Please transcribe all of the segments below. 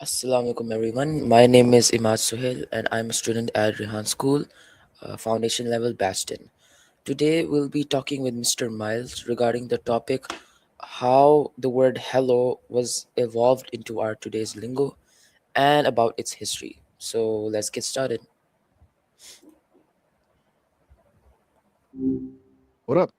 Assalamualaikum everyone. My name is Imad Suhail and I'm a student at Rehan School, foundation level Baston. Today we'll be talking with Mr. Miles regarding the topic how the word hello was evolved into our today's lingo and about its history. So let's get started. What up?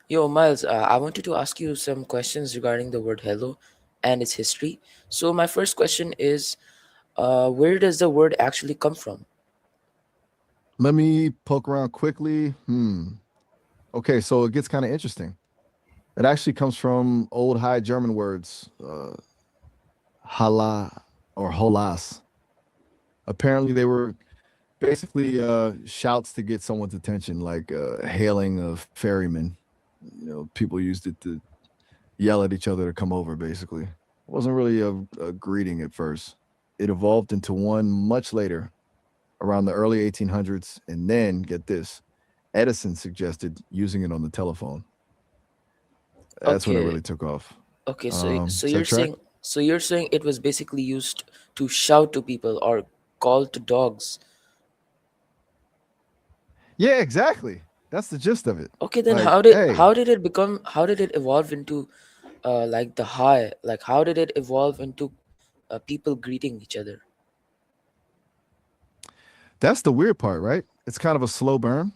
Yo, Miles, I wanted to ask you some questions regarding the word hello and its history. So my first question is, where does the word actually come from? Let me poke around quickly. Okay, so it gets kind of interesting. It actually comes from old High German words, hala or holas. Apparently, they were basically shouts to get someone's attention, like hailing of ferrymen. People used it to yell at each other to come over, basically. It wasn't really a greeting at first. It evolved into one much later, around the early 1800s. And then, get this, Edison suggested using it on the telephone. That's when it Okay, really took off. Okay, so Is that track? you're saying it was basically used to shout to people or call to dogs. Yeah, exactly. That's the gist of it. Okay, then Like, hey, how did it evolve into like the high? Like how did it evolve into people greeting each other? that's the weird part, right? It's kind of a slow burn.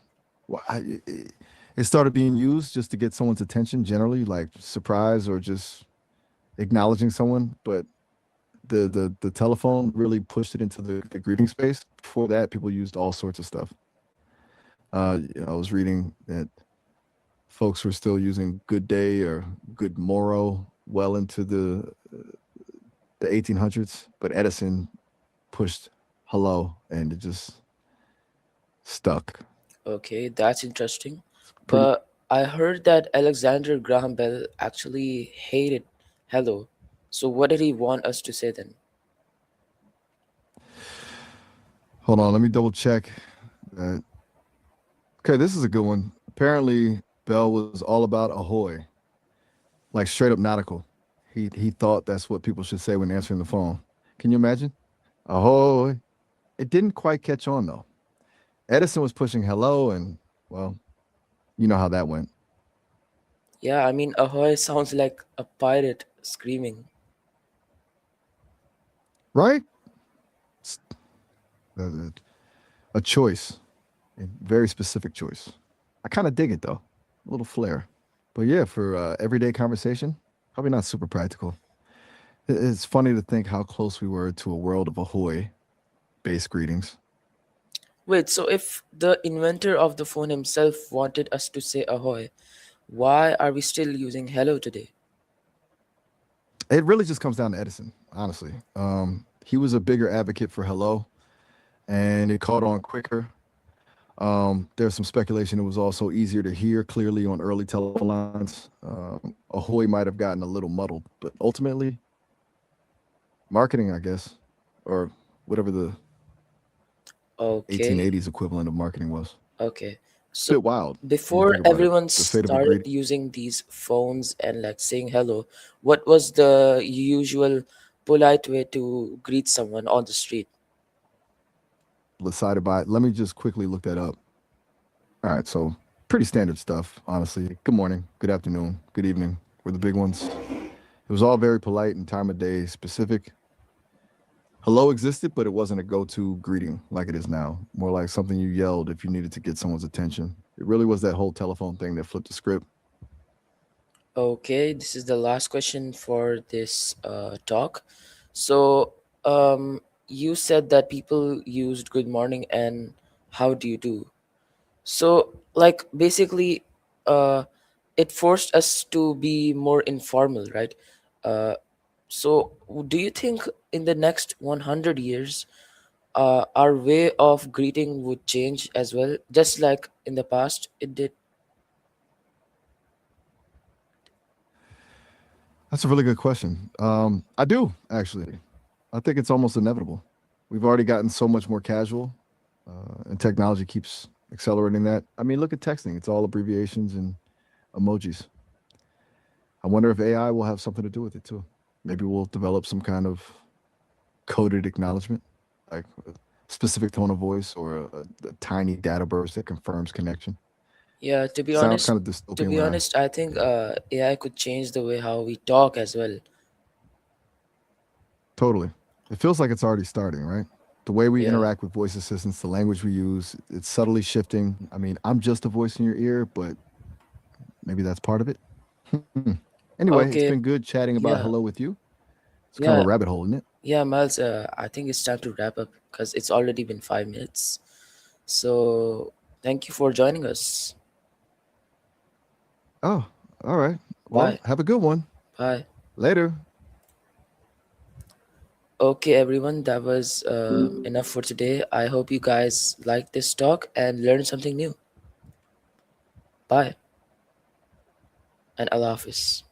It started being used just to get someone's attention, generally, like surprise or just acknowledging someone. But the telephone really pushed it into the greeting space. Before that, people used all sorts of stuff. I was reading that folks were still using good day or good morrow well into the 1800s, but Edison pushed hello and it just stuck. Okay, that's interesting. Pretty. But I heard that Alexander Graham Bell actually hated hello. So what did he want us to say then? Hold on, let me double check that. Okay, this is a good one. Apparently, Bell was all about ahoy, like straight up nautical. He thought that's what people should say when answering the phone. Can you imagine? Ahoy. It didn't quite catch on though. Edison was pushing hello, and well, you know how that went, Yeah, I mean Ahoy sounds like a pirate screaming. right? It's a, a choice, a very specific choice. I kind of dig it though, a little flair. But yeah, for everyday conversation, probably not super practical. It's funny to think how close we were to a world of ahoy based greetings. Wait, so if the inventor of the phone himself wanted us to say ahoy, why are we still using hello today? It really just comes down to Edison, honestly. He was a bigger advocate for hello, and it caught on quicker. There's some speculation it was also easier to hear clearly on early telephone lines. Ahoy might have gotten a little muddled, but ultimately, marketing, I guess, or whatever the Okay, 1880s equivalent of marketing was. okay. It's a So bit wild when you before think about it. everyone The fate of a started greeting. using these phones and like saying hello, what was the usual polite way to greet someone on the street? Decided by, let me just quickly look that up. All right, so pretty standard stuff, honestly. Good morning, good afternoon, good evening were the big ones. It was all very polite and time of day specific. Hello existed, but it wasn't a go to greeting like it is now. More like something you yelled if you needed to get someone's attention. It really was that whole telephone thing that flipped the script. Okay, this is the last question for this talk. So, you said that people used good morning and how do you do? So, like, basically, uh, it forced us to be more informal, right? Uh, so, do you think in the next 100 years, our way of greeting would change as well, just like in the past it did? That's a really good question. I do, actually. I think it's almost inevitable. We've already gotten so much more casual, and technology keeps accelerating that. I mean, look at texting, it's all abbreviations and emojis. I wonder if AI will have something to do with it too. Maybe we'll develop some kind of coded acknowledgement, like a specific tone of voice or a tiny data burst that confirms connection. Yeah, Sounds kind of to dystopian be when I honest, I think AI could change the way how we talk as well. totally. It feels like it's already starting, right? The way we Yeah. interact with voice assistants, the language we use, it's subtly shifting. I mean, I'm just a voice in your ear, but maybe that's part of it. Hmm. Anyway, it's Okay. been good chatting about Yeah. hello with you. It's kind of a Yeah. rabbit hole, isn't it? Yeah, Miles. I think it's time to wrap up because it's already been 5 minutes. So thank you for joining us. Oh, all right. Well, Bye. have a good one. Bye. Later. Okay, everyone, that was enough for today. I hope you guys liked this talk and learned something new. Bye and Allah Hafiz.